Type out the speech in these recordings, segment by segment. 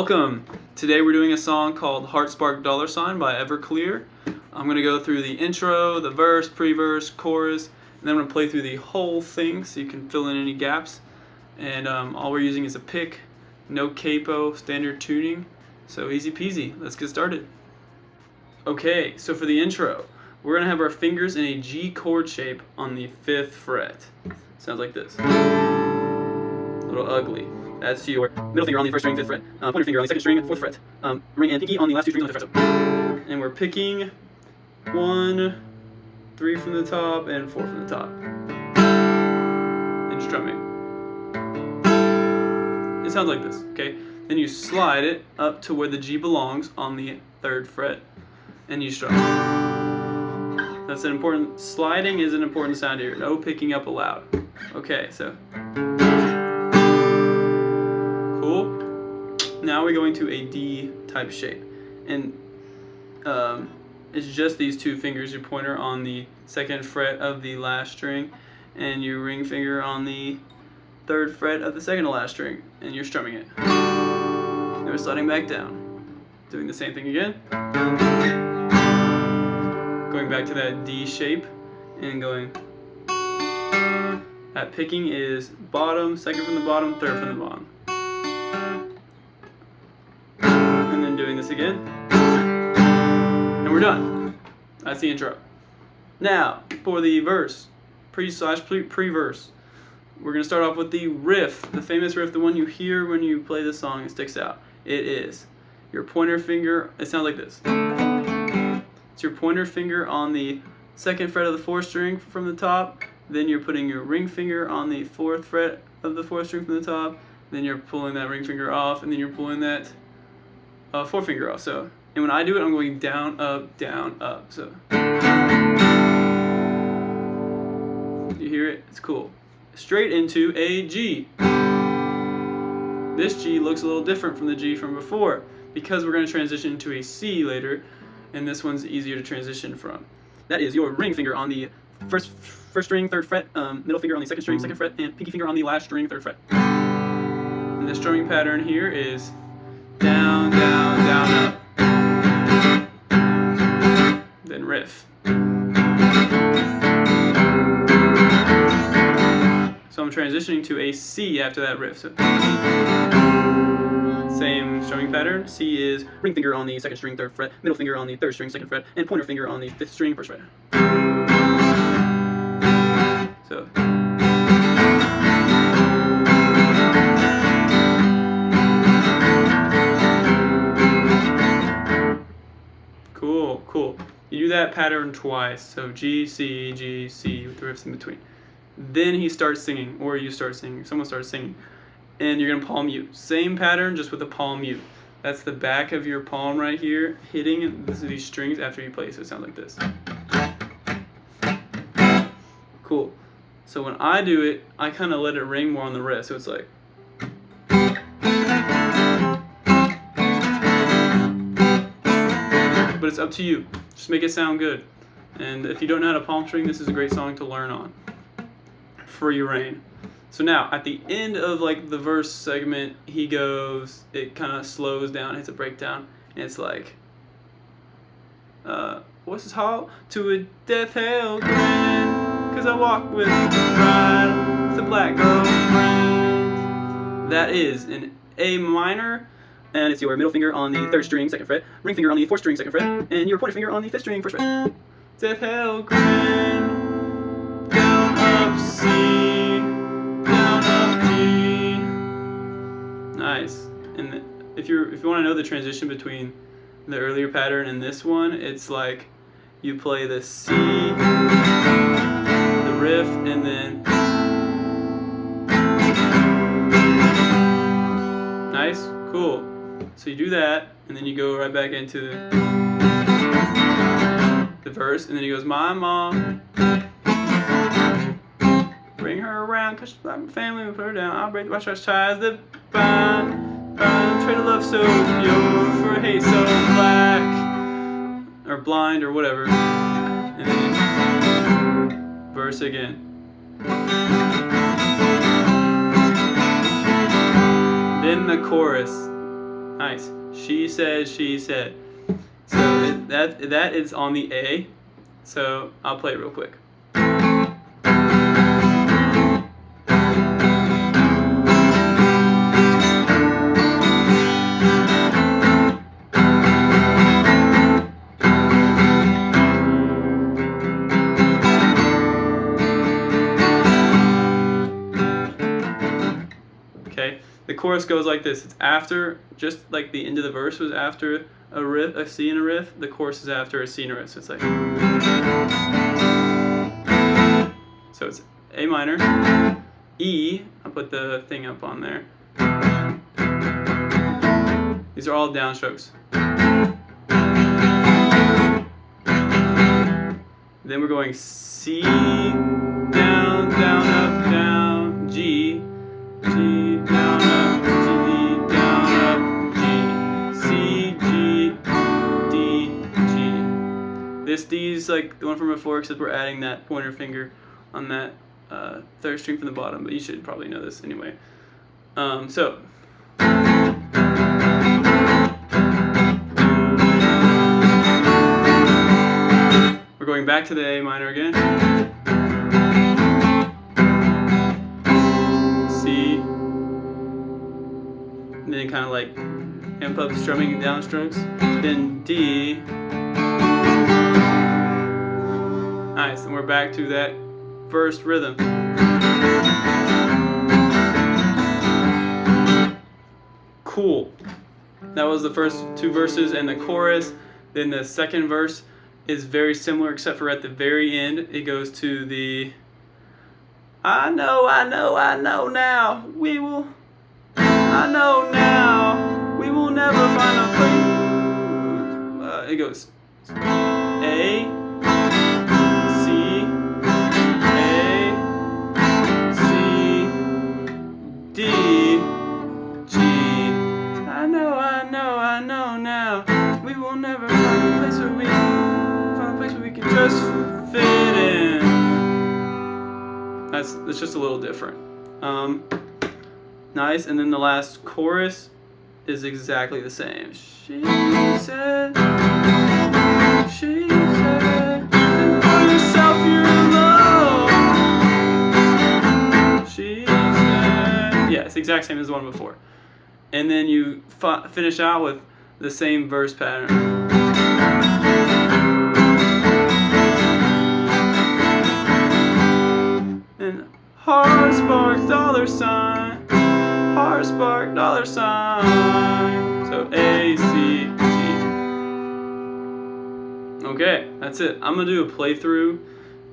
Welcome! Today we're doing a song called Heartspark Dollarsign by Everclear. I'm going to go through the intro, the verse, pre-verse, chorus, and then I'm going to play through the whole thing so you can fill in any gaps. And all we're using is a pick, no capo, standard tuning, so easy peasy. Let's get started. Okay, so for the intro, we're going to have our fingers in a G chord shape on the 5th fret. Sounds like this. A little ugly. That's your middle finger on the first string, 5th fret. Pointer finger on the 2nd string, 4th fret. Ring and pinky on the last 2 strings on the 5th fret. And we're picking 1, 3 from the top, and 4 from the top. And strumming. It sounds like this, okay? Then you slide it up to where the G belongs on the 3rd fret, and you strum. That's an important, sliding is an important sound here. No picking up allowed. Okay, so. Cool. Now we're going to a D type shape, and it's just these 2 fingers, your pointer on the 2nd fret of the last string and your ring finger on the 3rd fret of the 2nd to last string, and you're strumming it. Then we're sliding back down, doing the same thing again, going back to that D shape and going. That picking is bottom, 2nd from the bottom, 3rd from the bottom. And then doing this again. And we're done. That's the intro. Now, for the verse, pre-verse, we're going to start off with the riff, the famous riff, the one you hear when you play the song and sticks out. It is your pointer finger, it sounds like this. It's your pointer finger on the 2nd fret of the 4th string from the top, then you're putting your ring finger on the 4th fret of the 4th string from the top, then you're pulling that ring finger off, and then you're pulling that 4th finger off. So, and when I do it, I'm going down, up. So, you hear it? It's cool. Straight into a G. This G looks a little different from the G from before because we're going to transition to a C later, and this one's easier to transition from. That is your ring finger on the first string, 3rd fret, middle finger on the 2nd string, 2nd fret, and pinky finger on the last string, 3rd fret. And the strumming pattern here is down, down, down, up. Then riff. So I'm transitioning to a C after that riff. So same strumming pattern. C is ring finger on the 2nd string, 3rd fret, middle finger on the 3rd string, 2nd fret, and pointer finger on the 5th string, 1st fret. So. Cool. You do that pattern twice. So G, C with the riffs in between. Then he starts singing, or you start singing, someone starts singing, and you're gonna palm mute. Same pattern, just with a palm mute. That's the back of your palm right here, hitting these strings after you play, so it sounds like this. Cool. So when I do it, I kind of let it ring more on the riff, so it's like. But it's up to you. Just make it sound good. And if you don't know how to palm string, this is a great song to learn on. Free reign. So now, at the end of like the verse segment, he goes, it kind of slows down, hits a breakdown, and it's like, what's this called? To a death hell grin, 'cause I walk with a bride, with a black girlfriend. That is an A minor, and it's your middle finger on the 3rd string, 2nd fret, ring finger on the 4th string, 2nd fret, and your pointer finger on the 5th string, 1st fret. Death hell grin, down up C, down up D. Nice. And if you want to know the transition between the earlier pattern and this one, it's like you play the C, the riff, and then nice, cool. So you do that, and then you go right back into the verse, and then he goes, my mom, bring her around, 'cause she's like my family, we put her down, I'll break the watch ties that bind, trade a love so pure for a hate so black, or blind, or whatever, and then verse again. Then the chorus. Nice. She said, she said. So that is on the A. So I'll play it real quick. Okay, the chorus goes like this. It's after, just like the end of the verse was after a riff, a C and a riff. The chorus is after a C and a riff. So it's like, so it's A minor, E. I'll put the thing up on there. These are all downstrokes. Then we're going C, down, down, up, down, G, G, down, up, G, down, up, G, C, G, D, G. This D is like the one from before, except we're adding that pointer finger on that third string from the bottom, but you should probably know this anyway. So. We're going back to the A minor again. C. And then kind of like amp up strumming downstrokes. Then D. Nice, and we're back to that first rhythm. Cool. That was the first two verses and the chorus. Then the second verse is very similar, except for at the very end it goes to the I know now we will never find a place. It goes A, C, A, C, D, G. I know now we will never find a place where we can just fit in. That's just a little different. Nice, and then the last chorus is exactly the same. She said, for yourself you're alone. She said, yeah, it's the exact same as the one before. And then you finish out with the same verse pattern. And Heartspark $sign, Heartspark $sign. So A, C, G. Okay, that's it. I'm gonna do a playthrough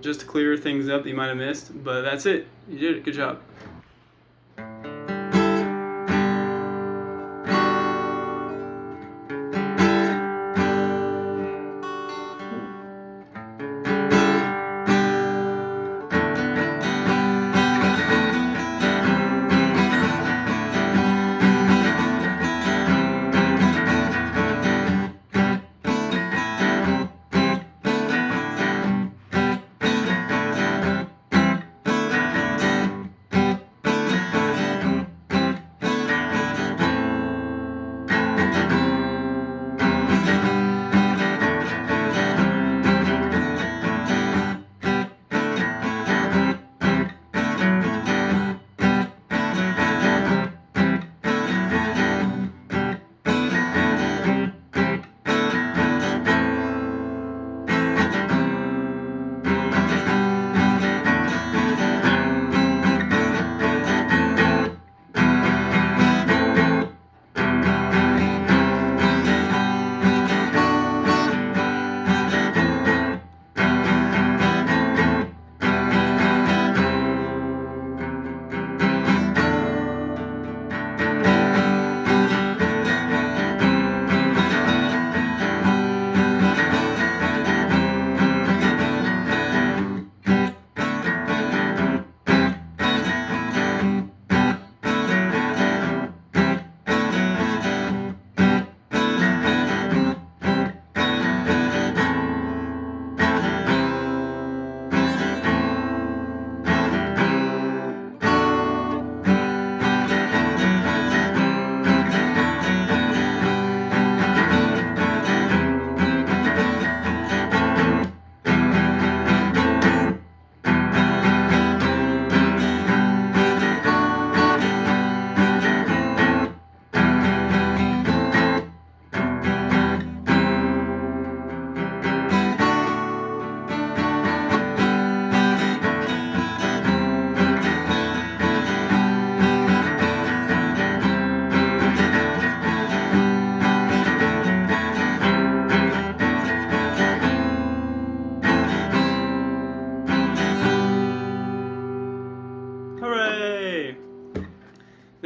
just to clear things up that you might have missed, but that's it. You did it. Good job.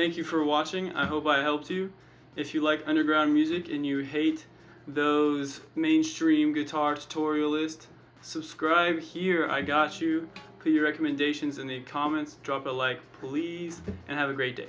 Thank you for watching. I hope I helped you. If you like underground music and you hate those mainstream guitar tutorialists, subscribe here. I got you. Put your recommendations in the comments. Drop a like, please, and have a great day.